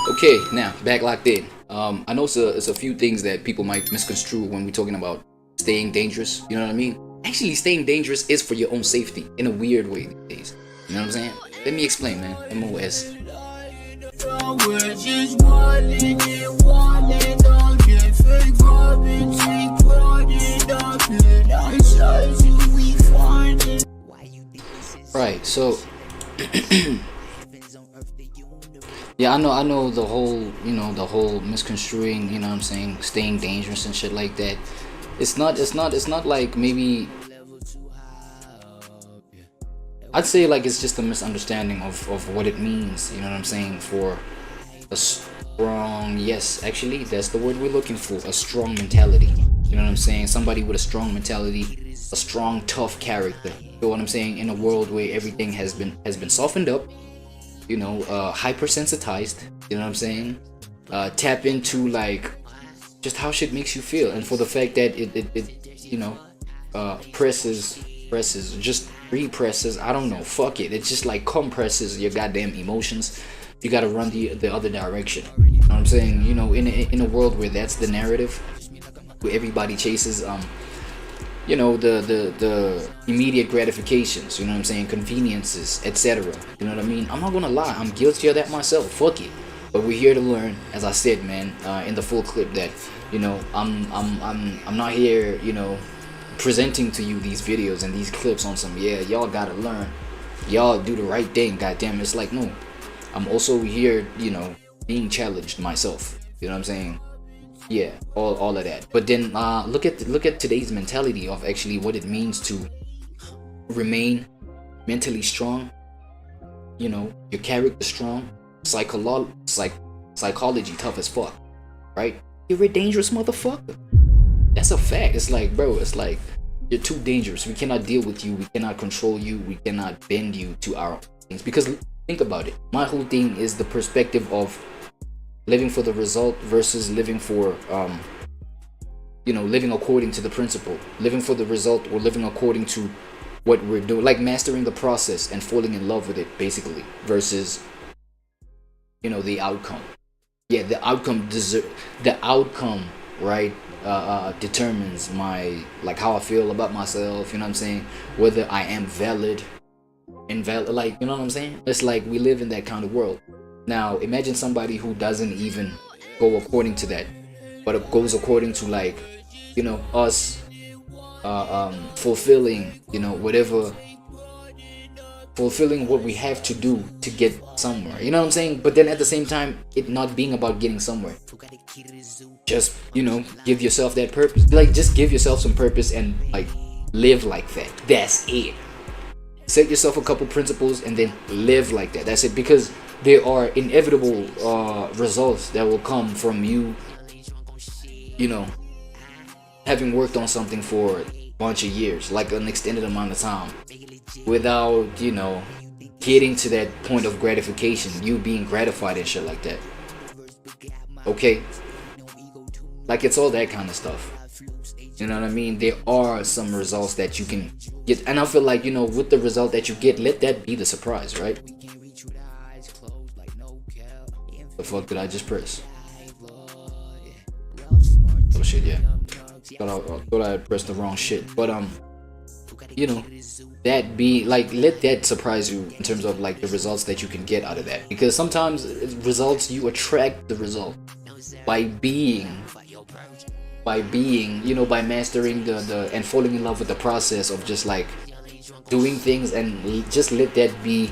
Okay, now back locked in. I know it's a few things that people might misconstrue when we're talking about staying dangerous. You know what I mean? Actually, staying dangerous is for your own safety in a weird way these days. You know what I'm saying? Let me explain, man. MOS. Right. So. Yeah, I know the whole, the whole misconstruing, you know what I'm saying, staying dangerous and shit like that. It's not like maybe I'd say like it's just a misunderstanding of what it means, you know what I'm saying, for a strong, yes, actually that's the word we're looking for, a strong mentality. You know what I'm saying? Somebody with a strong mentality, a strong, tough character. You know what I'm saying? In a world where everything has been softened up, hypersensitized, you know what I'm saying, tap into like just how shit makes you feel, and for the fact that it presses, just represses, I don't know, fuck it, it's just like compresses your goddamn emotions. You gotta run the other direction, you know what I'm saying? In a world where that's the narrative, where everybody chases the immediate gratifications, you know what I'm saying, conveniences, etc. You know what I mean? I'm not gonna lie, I'm guilty of that myself. Fuck it. But we're here to learn, as I said, man, in the full clip, that I'm not here, presenting to you these videos and these clips on some, yeah, y'all gotta learn, y'all do the right thing, goddamn. It's like, no, I'm also here, being challenged myself. You know what I'm saying? Yeah, all of that. But then look at today's mentality of actually what it means to remain mentally strong. Your character strong, psychology tough as fuck, right? You're a dangerous motherfucker. That's a fact. It's like, bro, it's like you're too dangerous. We cannot deal with you. We cannot control you. We cannot bend you to our things. Because think about it. My whole thing is the perspective of living for the result versus living for living according to the principle, living for the result or living according to what we're doing, like mastering the process and falling in love with it, basically, versus the outcome. Yeah, the outcome, right, determines my, like, how I feel about myself, you know what I'm saying, whether I am valid, invalid, like, you know what I'm saying. It's like we live in that kind of world. Now, imagine somebody who doesn't even go according to that, but it goes according to, like, us fulfilling, fulfilling what we have to do to get somewhere. You know what I'm saying? But then at the same time, it not being about getting somewhere. Just, give yourself that purpose. Like, just give yourself some purpose and, like, live like that. That's it. Set yourself a couple principles and then live like that. That's it. Because there are inevitable results that will come from you, having worked on something for a bunch of years, like an extended amount of time, without, getting to that point of gratification, you being gratified and shit like that. Okay? Like, it's all that kind of stuff. You know what I mean? There are some results that you can get, and I feel like, with the result that you get, let that be the surprise, right? The fuck did I just press? Oh shit, yeah. Thought I pressed the wrong shit. But that be like, let that surprise you in terms of like the results that you can get out of that. Because sometimes results, you attract the result by being, by mastering the and falling in love with the process of just like doing things, and just let that be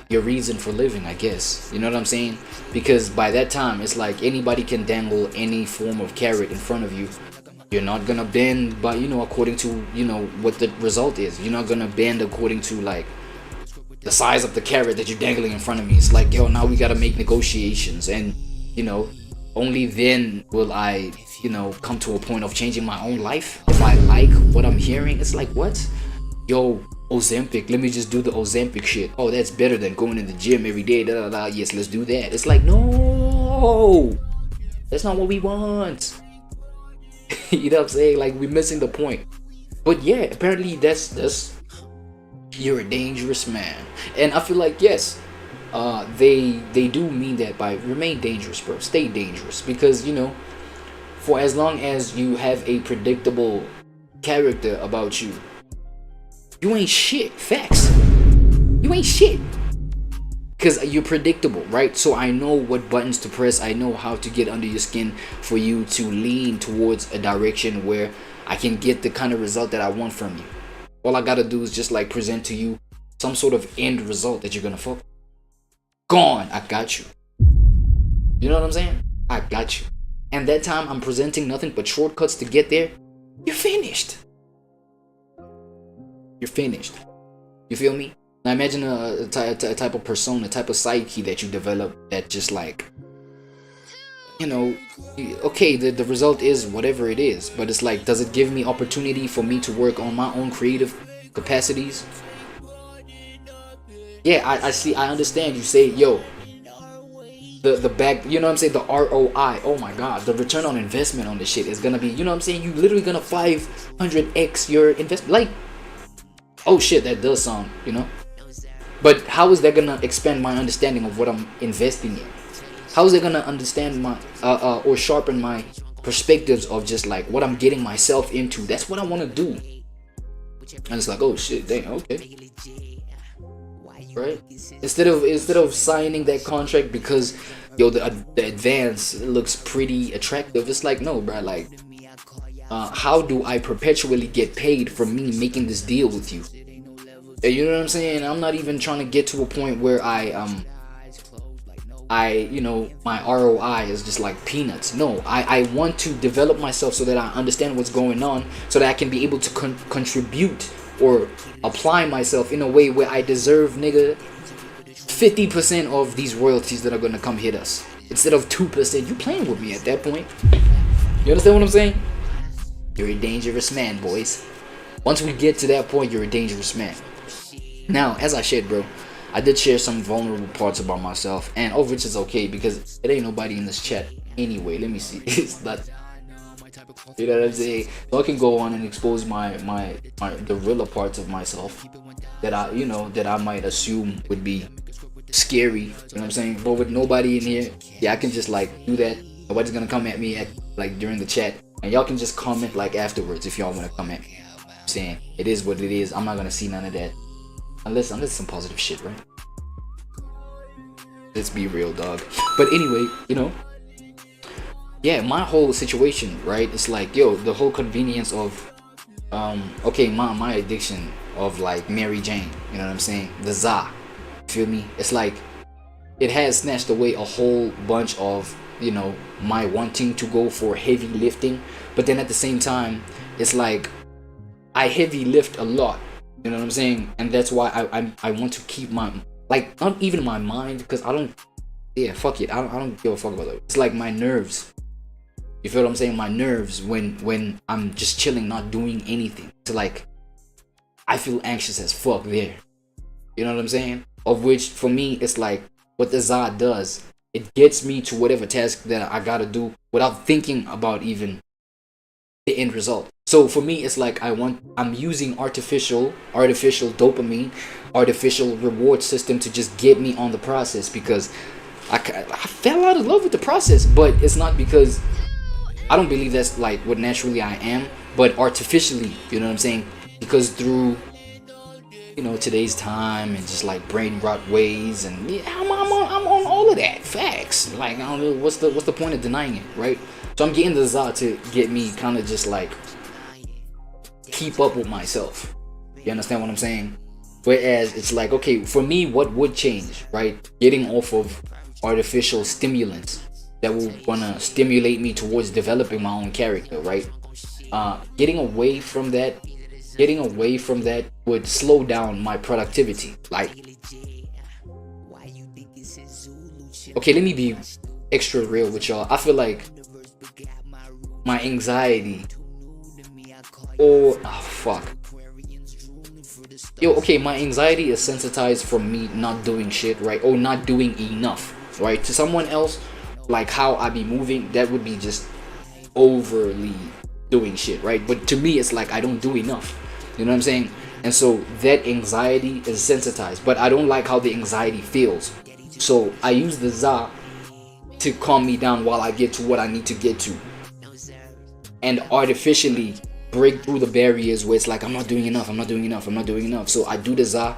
your reason for living, I guess. You know what I'm saying? Because by that time, it's like anybody can dangle any form of carrot in front of you. You're not gonna bend by, according to, what the result is. You're not gonna bend according to like the size of the carrot that you're dangling in front of me. It's like, yo, now we gotta make negotiations, and only then will I, come to a point of changing my own life if I like what I'm hearing. It's like, what? Yo, Ozempic, let me just do the Ozempic shit. Oh, that's better than going to the gym every day. Da, da, da. Yes, let's do that. It's like, no, that's not what we want. You know what I'm saying? Like, we're missing the point. But yeah, apparently that's you're a dangerous man. And I feel like, yes, they do mean that by remain dangerous, bro. Stay dangerous, because for as long as you have a predictable character about you, you ain't shit. Facts. You ain't shit. Because you're predictable, right? So I know what buttons to press. I know how to get under your skin for you to lean towards a direction where I can get the kind of result that I want from you. All I gotta do is just like present to you some sort of end result that you're gonna fuck. Gone. I got you. You know what I'm saying? I got you. And that time I'm presenting nothing but shortcuts to get there. You're finished. You're finished. You feel me? Now imagine a type of persona, a type of psyche that you develop that just like, okay, the result is whatever it is, but it's like, does it give me opportunity for me to work on my own creative capacities? Yeah, I understand you say, yo, the back, you know what I'm saying, the ROI, oh my god, the return on investment on this shit is gonna be, you know what I'm saying, you literally gonna 500x your investment, like, oh shit, that does sound, but how is that gonna expand my understanding of what I'm investing in? How is it gonna understand my or sharpen my perspectives of just like what I'm getting myself into? That's what I want to do. And it's like, oh shit, dang, okay, right? Instead of signing that contract because the advance looks pretty attractive, it's like, no, bro, like, how do I perpetually get paid for me making this deal with you? You know what I'm saying? I'm not even trying to get to a point where my ROI is just like peanuts. No, I want to develop myself so that I understand what's going on, so that I can be able to contribute or apply myself in a way where I deserve, nigga, 50% of these royalties that are gonna come hit us instead of 2%. You playing with me at that point? You understand what I'm saying? You're a dangerous man, boys. Once we get to that point, you're a dangerous man. Now, as I said, bro, I did share some vulnerable parts about myself, and of which is okay because it ain't nobody in this chat anyway. Let me see. It's not, you know what I'm saying? So I can go on and expose the realer parts of myself that I might assume would be scary. You know what I'm saying? But with nobody in here, yeah, I can just like do that. Nobody's gonna come at me during the chat, and y'all can just comment like afterwards if y'all wanna come at me. I'm saying it is what it is. I'm not gonna see none of that. Unless some positive shit, right? Let's be real, dog. But anyway, yeah, my whole situation, right? It's like, yo, the whole convenience of, okay, my addiction of like Mary Jane, you know what I'm saying? The za, feel me? It's like, it has snatched away a whole bunch of, my wanting to go for heavy lifting. But then at the same time, it's like, I heavy lift a lot. You know what I'm saying? And that's why I want to keep my, like, not even my mind, because I don't, yeah, fuck it, I don't give a fuck about it. It's like my nerves. You feel what I'm saying? My nerves when I'm just chilling, not doing anything. It's like, I feel anxious as fuck there. You know what I'm saying? Of which, for me, it's like, what the Za does, it gets me to whatever task that I gotta do without thinking about even the end result. So for me, it's like I'm using artificial dopamine, artificial reward system to just get me on the process, because I fell out of love with the process. But it's not because I don't believe that's like what naturally I am, but artificially, you know what I'm saying? Because through today's time and just like brain rot ways, and yeah, I'm on all of that. Facts. Like, I don't know what's the point of denying it, right? So I'm getting the Za to get me kind of just like keep up with myself. You understand what I'm saying? Whereas it's like, okay, for me, what would change, right? Getting off of artificial stimulants that will wanna stimulate me towards developing my own character, right? Getting away from that would slow down my productivity. Like, okay, let me be extra real with y'all. I feel like my anxiety, my anxiety is sensitized from me not doing shit, right? Or not doing enough, right? To someone else, like how I be moving, that would be just overly doing shit, right? But to me, it's like I don't do enough. You know what I'm saying? And so that anxiety is sensitized, but I don't like how the anxiety feels. So I use the za to calm me down while I get to what I need to get to, and artificially break through the barriers where it's like I'm not doing enough, I'm not doing enough, I'm not doing enough. So I do the za.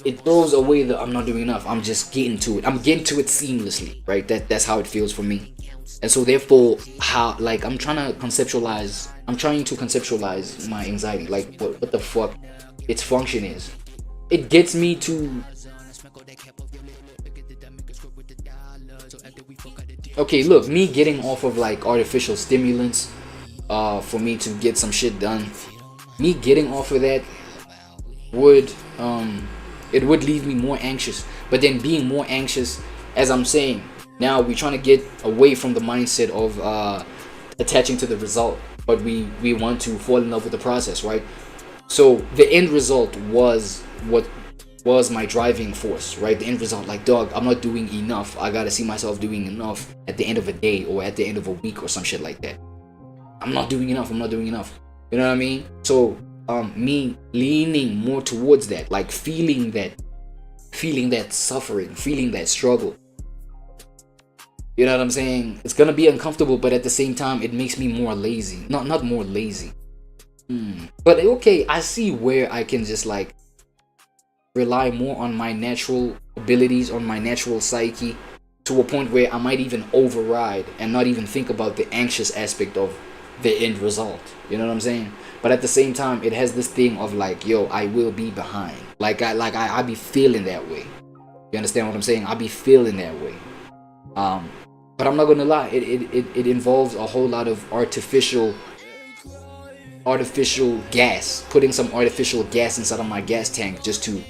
It throws away the I'm not doing enough. I'm just getting to it. I'm getting to it seamlessly, right? That's how it feels for me. And so therefore, how, like, I'm trying to conceptualize my anxiety, like what the fuck its function is. It gets me to, okay, look, me getting off of like artificial stimulants for me to get some shit done, me getting off of that would it would leave me more anxious. But then being more anxious, as I'm saying, now we're trying to get away from the mindset of attaching to the result, but we want to fall in love with the process, right? So the end result was what was my driving force, right? The end result, like, dog, I'm not doing enough. I gotta see myself doing enough at the end of a day or at the end of a week or some shit like that. I'm not doing enough. I'm not doing enough. You know what I mean? So me leaning more towards that, like feeling that suffering, feeling that struggle. You know what I'm saying? It's gonna be uncomfortable, but at the same time, it makes me more lazy. Not more lazy. But okay, I see where I can just like rely more on my natural abilities, on my natural psyche, to a point where I might even override and not even think about the anxious aspect of the end result. You know what I'm saying? But at the same time, it has this thing of like, yo, I will be behind. I be feeling that way. You understand what I'm saying? I be feeling that way. But I'm not gonna lie, it involves a whole lot of artificial gas, putting some artificial gas inside of my gas tank just to,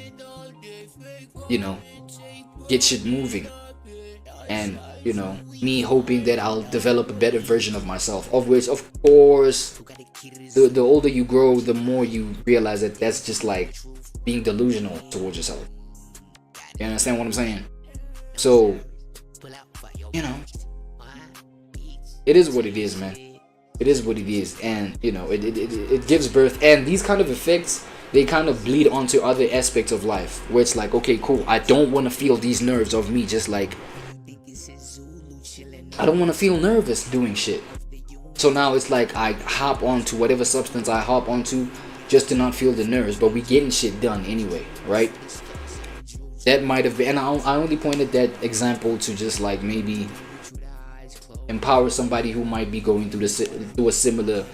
you know, get shit moving. And, you know, me hoping that I'll develop a better version of myself, of which, of course, the older you grow, the more you realize that that's just like being delusional towards yourself. You understand what I'm saying? So, you know, it is what it is, man. It is what it is. And, you know, it gives birth. And these kind of effects, they kind of bleed onto other aspects of life, where it's like, okay, cool, I don't want to feel these nerves of me just like, I don't want to feel nervous doing shit. So now it's like I hop onto whatever substance I hop onto just to not feel the nerves, but we getting shit done anyway, right? That might have been, and I only pointed that example to just like maybe empower somebody who might be going through a similar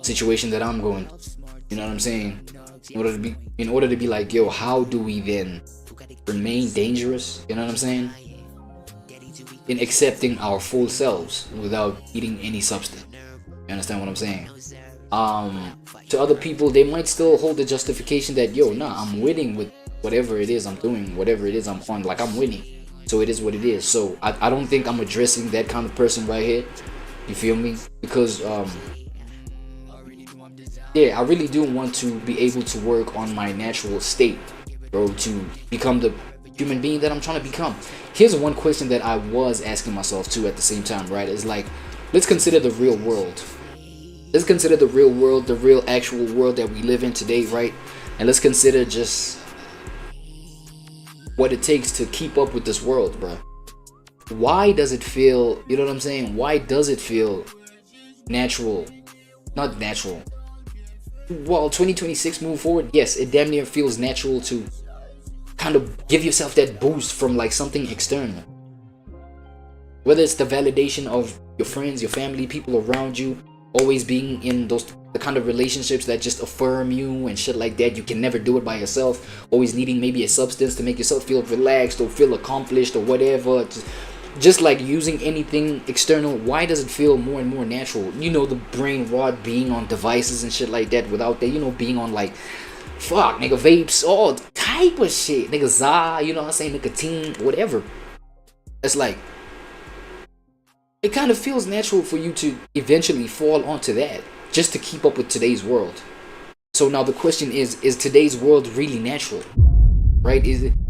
situation that I'm going through. You know what I'm saying? In order to be like, yo, how do we then remain dangerous? You know what I'm saying? In accepting our full selves without eating any substance. You understand what I'm saying? To other people, they might still hold the justification that, yo, nah, I'm winning with whatever it is I'm doing, whatever it is I'm on, like I'm winning. So it is what it is. So I don't think I'm addressing that kind of person right here. You feel me? Because yeah, I really do want to be able to work on my natural state, bro, to become the human being that I'm trying to become. Here's one question that I was asking myself too at the same time, right? It's like, let's consider the real world. Let's consider the real world, the real actual world that we live in today, right? And let's consider just what it takes to keep up with this world, bro. Why does it feel, you know what I'm saying? Why does it feel natural? Not natural. Well, 2026 move forward, yes, it damn near feels natural to kind of give yourself that boost from like something external. Whether it's the validation of your friends, your family, people around you, always being in the kind of relationships that just affirm you and shit like that. You can never do it by yourself. Always needing maybe a substance to make yourself feel relaxed or feel accomplished or whatever. Just like using anything external. Why does it feel more and more natural? You know, the brain rot being on devices and shit like that without that, you know, being on like, fuck, nigga, vapes, all type of shit. Nigga, za, you know what I'm saying, nicotine, whatever. It's like, it kind of feels natural for you to eventually fall onto that just to keep up with today's world. So now the question is today's world really natural? Right?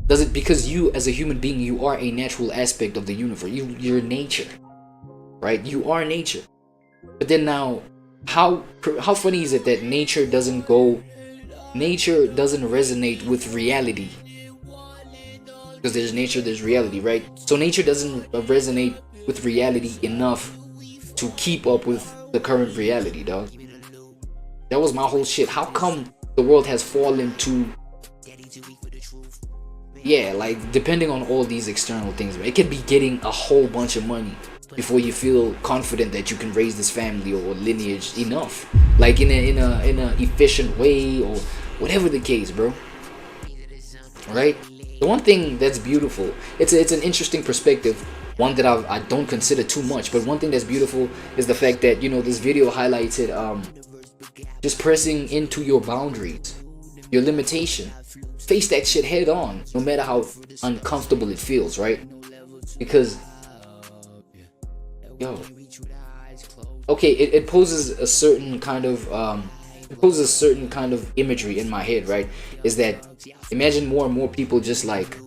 Does it, because you as a human being, you are a natural aspect of the universe. You're nature. Right? You are nature. But then now, how funny is it that nature doesn't resonate with reality? Because there's nature, there's reality, right? So nature doesn't resonate with reality enough to keep up with the current reality, dog. That was my whole shit. How come the world has fallen to, yeah, like depending on all these external things, it could be getting a whole bunch of money before you feel confident that you can raise this family or lineage enough, like in a efficient way or whatever the case, bro. Right? The one thing that's beautiful, it's an interesting perspective, one that I don't consider too much, but one thing that's beautiful is the fact that, you know, this video highlighted just pressing into your boundaries, your limitation. Face that shit head on, no matter how uncomfortable it feels, right? Because, yo, okay, it poses a certain kind of imagery in my head, right? Is that, imagine more and more people just like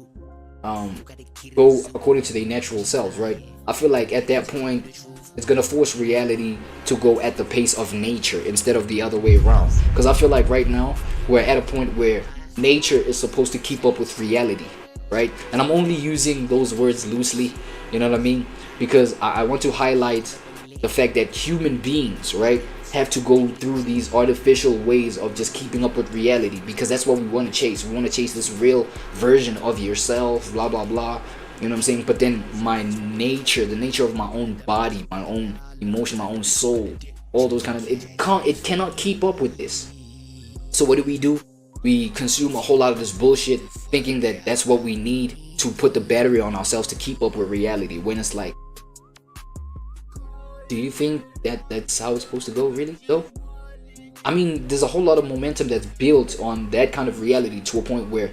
go according to their natural selves, right? I feel like at that point it's gonna force reality to go at the pace of nature instead of the other way around. Because I feel like right now we're at a point where nature is supposed to keep up with reality, right? And I'm only using those words loosely, you know what I mean? Because I want to highlight the fact that human beings, right, have to go through these artificial ways of just keeping up with reality, because that's what we want to chase. We want to chase this real version of yourself, blah blah blah, you know what I'm saying? But then my nature, the nature of my own body, my own emotion, my own soul, all those kind of, it cannot keep up with this. So what do? We consume a whole lot of this bullshit, thinking that that's what we need to put the battery on ourselves to keep up with reality, when it's like, do you think that that's how it's supposed to go, really, though? I mean, there's a whole lot of momentum that's built on that kind of reality, to a point where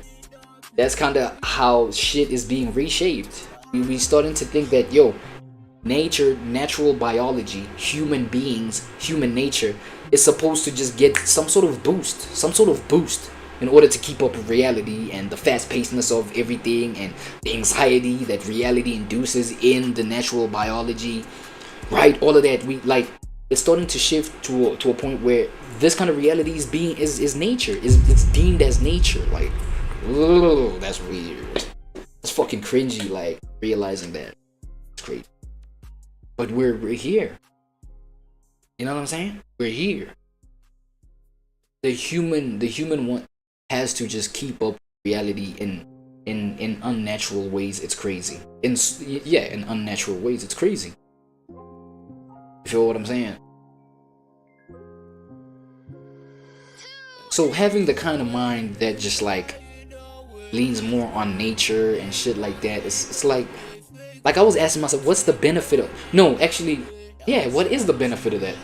that's kind of how shit is being reshaped. We starting to think that, yo, nature, natural biology, human beings, human nature is supposed to just get some sort of boost in order to keep up with reality and the fast-pacedness of everything and the anxiety that reality induces in the natural biology, right? All of that, we like, it's starting to shift to a point where this kind of reality is nature, it's deemed as nature. Like, ugh, that's weird. It's fucking cringy, like realizing that. It's crazy. But we're here. You know what I'm saying? We're here. The human one has to just keep up reality in unnatural ways. It's crazy. In unnatural ways, it's crazy. You feel what I'm saying? So having the kind of mind that just like leans more on nature and shit like that, it's like I was asking myself, what's the benefit of, no, actually, yeah, what is the benefit of that?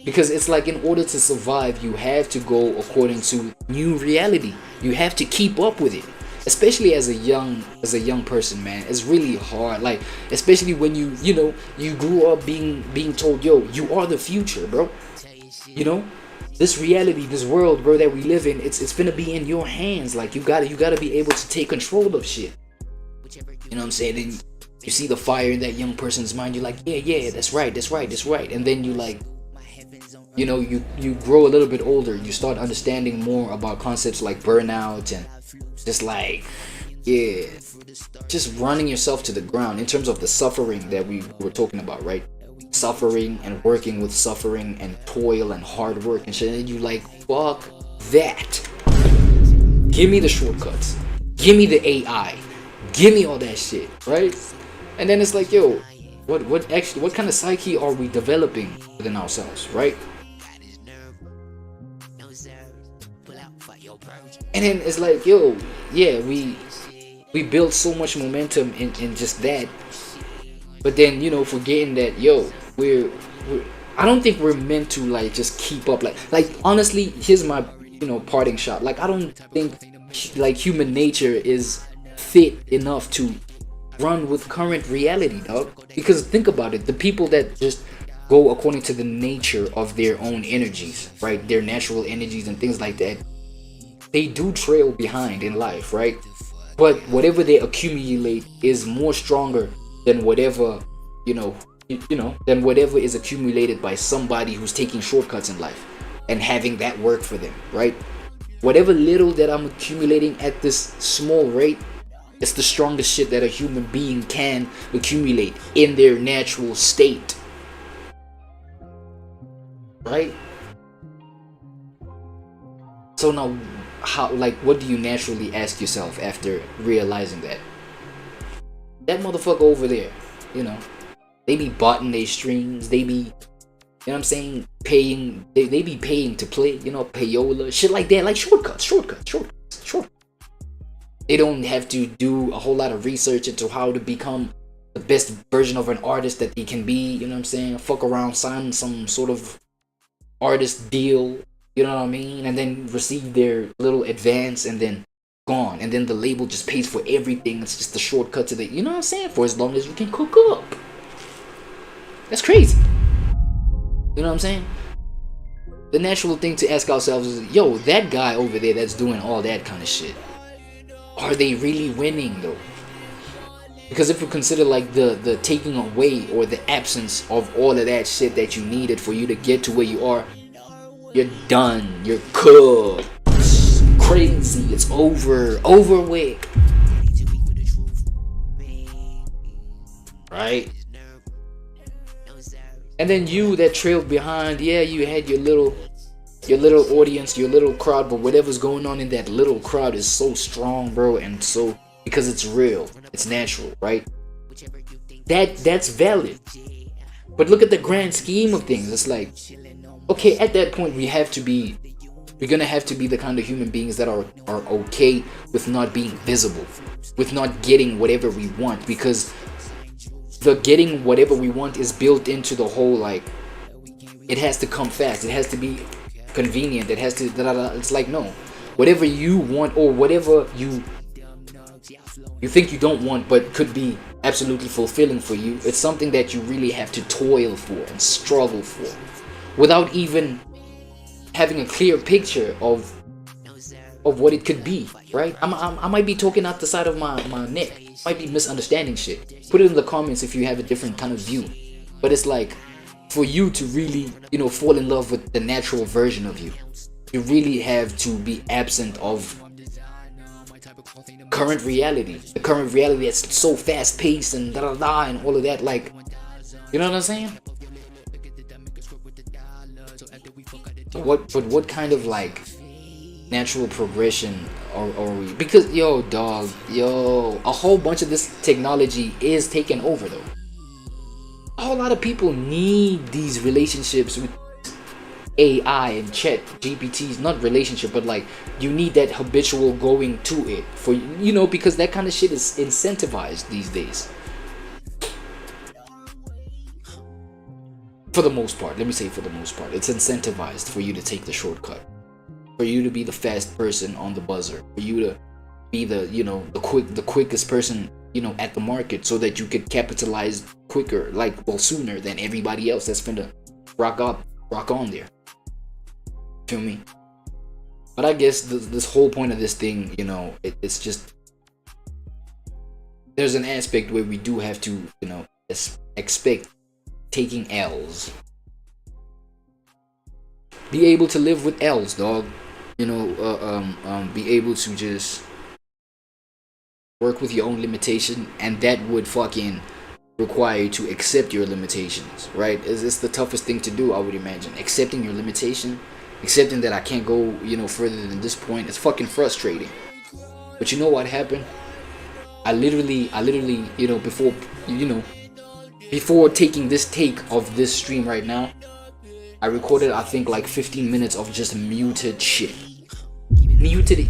Because it's like, in order to survive, you have to go according to new reality. You have to keep up with it. Especially as a young person, man. It's really hard. Like, especially when you grew up being told, yo, you are the future, bro. You know? This reality, this world, bro, that we live in, it's gonna be in your hands. Like, you gotta be able to take control of shit. You know what I'm saying? Then you see the fire in that young person's mind, you're like, yeah, that's right. And then you like, you know, you grow a little bit older, you start understanding more about concepts like burnout and just like, yeah, just running yourself to the ground in terms of the suffering that we were talking about, right? Suffering and working with suffering and toil and hard work and shit. And you like, fuck that. Give me the shortcuts. Give me the AI. Give me all that shit, right? And then it's like, yo, what kind of psyche are we developing within ourselves, right? And then it's like, yo, yeah, we build so much momentum in just that, but then, you know, forgetting that, yo, we're I don't think we're meant to like just keep up, like honestly, here's my, you know, parting shot. Like, I don't think like human nature is fit enough to run with current reality, dog. Because think about it, the people that just go according to the nature of their own energies, right, their natural energies and things like that, they do trail behind in life, right? But whatever they accumulate is more stronger than whatever, than whatever is accumulated by somebody who's taking shortcuts in life and having that work for them, right? Whatever little that I'm accumulating at this small rate, it's the strongest shit that a human being can accumulate in their natural state. Right? So now, how, like, what do you naturally ask yourself after realizing that? That motherfucker over there, you know, they be botting their streams, they be, you know what I'm saying, paying, they be paying to play, you know, payola, shit like that, like shortcuts. They don't have to do a whole lot of research into how to become the best version of an artist that they can be, you know what I'm saying? Fuck around, sign some sort of artist deal, you know what I mean? And then receive their little advance and then gone. And then the label just pays for everything. It's just a shortcut to the, you know what I'm saying? For as long as you can cook up. That's crazy. You know what I'm saying? The natural thing to ask ourselves is, yo, that guy over there that's doing all that kind of shit, are they really winning though? Because if you consider like the taking away or the absence of all of that shit that you needed for you to get to where you are, you're done. You're cooked. It's crazy. It's over with. Right? And then you that trailed behind, yeah, you had your little audience, your little crowd, but whatever's going on in that little crowd is so strong, bro, and so, because it's real, it's natural, right? That's valid. But look at the grand scheme of things. It's like, okay, at that point we're gonna have to be the kind of human beings that are okay with not being visible, with not getting whatever we want, because the getting whatever we want is built into the whole, like, it has to come fast, it has to be convenient, it has to it's like, no, whatever you want or whatever you think you don't want but could be absolutely fulfilling for you, it's something that you really have to toil for and struggle for without even having a clear picture of what it could be, right? I might be talking out the side of my neck, might be misunderstanding shit. Put it in the comments if you have a different kind of view. But it's like, for you to really, you know, fall in love with the natural version of you, you really have to be absent of current reality. The current reality that's so fast paced and and all of that, like, you know what I'm saying? What kind of like natural progression are we? Because yo, dog, a whole bunch of this technology is taking over though. A whole lot of people need these relationships with AI and chat GPTs, not relationship, but like, you need that habitual going to it for, you know, because that kind of shit is incentivized these days. For the most part, let me say for the most part, it's incentivized for you to take the shortcut, for you to be the fast person on the buzzer, for you to be the, you know, the quickest person, you know, at the market, so that you could capitalize quicker, like, well, sooner than everybody else that's finna rock on there. Feel me? But I guess this whole point of this thing, you know, it's just, there's an aspect where we do have to, you know, expect taking L's. Be able to live with L's, dog. You know, be able to just work with your own limitation, and that would fucking require you to accept your limitations, right? It's the toughest thing to do, I would imagine. Accepting your limitation, accepting that I can't go, you know, further than this point. It's fucking frustrating. But you know what happened? I literally, you know, before taking this take of this stream right now, I recorded, I think, like 15 minutes of just muted shit. Muted it.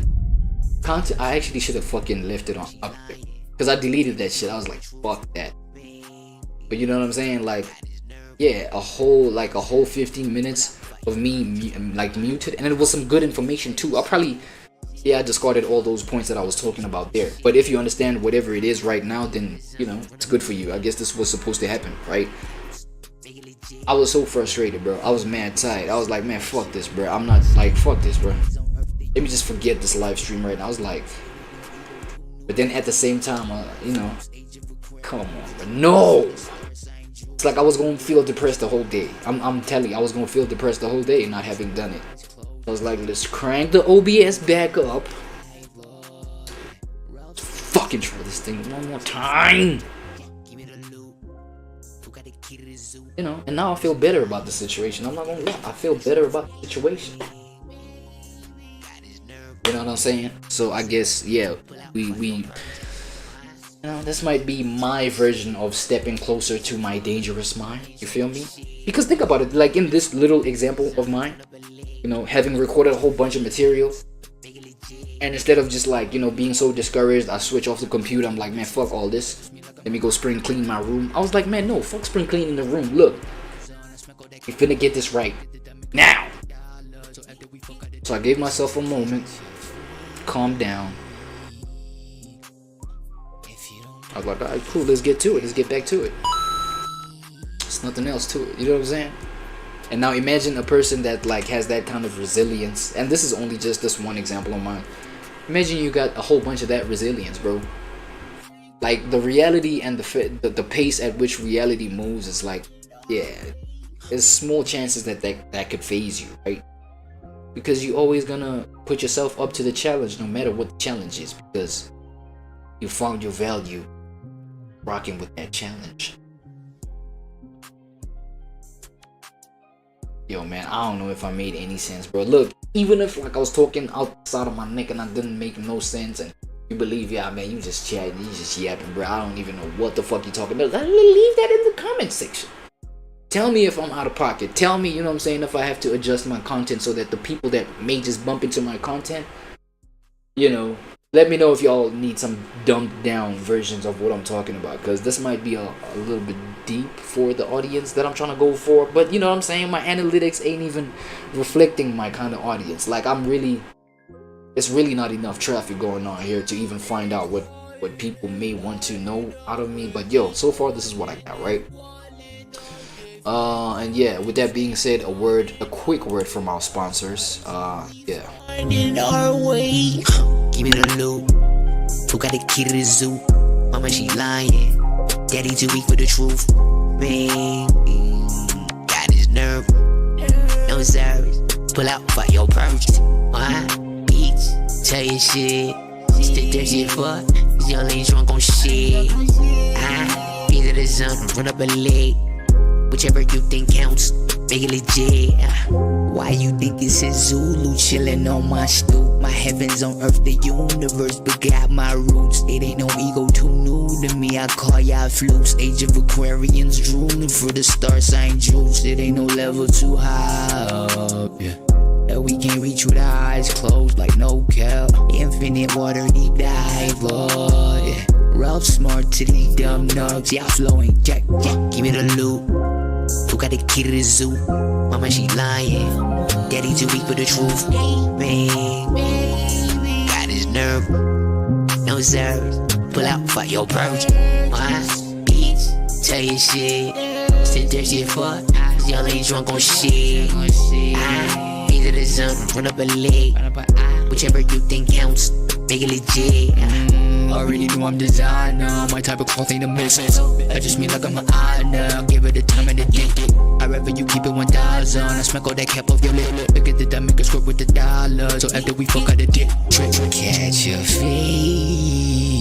Content. I actually should have fucking left it on up there, because I deleted that shit. I was like, fuck that. But you know what I'm saying? Like, yeah, a whole 15 minutes of me like muted, and it was some good information too. I discarded all those points that I was talking about there. But if you understand whatever it is right now, then, you know, it's good for you. I guess this was supposed to happen, right? I was so frustrated, bro. I was mad tired. I was like, man, fuck this, bro. I'm not, like, fuck this, bro. Let me just forget this live stream right now. I was like, but then at the same time, you know, come on, bro. No! It's like I was going to feel depressed the whole day. I'm telling you, I was going to feel depressed the whole day not having done it. I was like, let's crank the OBS back up. Let's fucking try this thing one more time. You know, and now I feel better about the situation. I'm not gonna lie, I feel better about the situation. You know what I'm saying? So I guess, yeah, we you know, this might be my version of stepping closer to my dangerous mind. You feel me? Because think about it, like in this little example of mine, you know, having recorded a whole bunch of material, and instead of just like, you know, being so discouraged, I switch off the computer. I'm like, man, fuck all this. Let me go spring clean my room. I was like, man, no, fuck spring cleaning the room. Look, we finna get this right now. So I gave myself a moment, calm down. I was like, alright, cool, let's get to it. Let's get back to it. There's nothing else to it. You know what I'm saying? And now imagine a person that like has that kind of resilience. And this is only just this one example of mine. Imagine you got a whole bunch of that resilience, bro. Like the reality and the pace at which reality moves is like, yeah, there's small chances that could phase you, right? Because you always gonna put yourself up to the challenge no matter what the challenge is, because you found your value rocking with that challenge. Yo, man, I don't know if I made any sense, bro. Look, even if like I was talking outside of my neck and I didn't make no sense, and you believe, yeah, man, you just chatting, you just yapping, bro. I don't even know what the fuck you talking about. Leave that in the comment section. Tell me if I'm out of pocket. Tell me, you know what I'm saying, if I have to adjust my content so that the people that may just bump into my content, you know, let me know if y'all need some dumbed down versions of what I'm talking about, because this might be a little bit deep for the audience that I'm trying to go for. But you know what I'm saying, my analytics ain't even reflecting my kind of audience. Like it's really not enough traffic going on here to even find out what people may want to know out of me. But yo, so far this is what I got, right? And yeah, with that being said, a quick word from our sponsors. Yeah. In our way, give me the loot. Who got the key to the zoo? Mama, she lying. Daddy too weak for the truth. Man, got his nerve. No service. Pull out for your purchase. Bitch, tell your shit. Stick that shit for. Cause y'all ain't drunk on shit. Either the sun, run up a leg. Whichever you think counts, make it legit. Why you think it's in Zulu, chillin' on my stoop? My heavens on earth, the universe, but got my roots. It ain't no ego too new to me, I call y'all flukes. Age of Aquarians drooling for the star sign juice. It ain't no level too high up, yeah, that we can't reach with our eyes closed, like no cap. Infinite water deep dive, yeah. Ralph smart to these dumb nugs, y'all flowing, jack, give me the loot. Who got the key to the zoo? Mama, she lying. Daddy too weak for the truth. Man, got his nerve. No service. Pull out for your purge. Bitch, tell your shit. Sit there, shit fuck. Y'all ain't drunk on shit. Either the sun, run up a leg. Whichever you think counts, make it legit. Already know I'm designer. My type of cloth ain't a missus. I just mean like I'm an honor. Give it the time and the dick. I'd rather you keep it 1,000. I smack all that cap off your lip. Look at the dumb, make a script with the dollar. So after we fuck out the dick, trick, catch your face.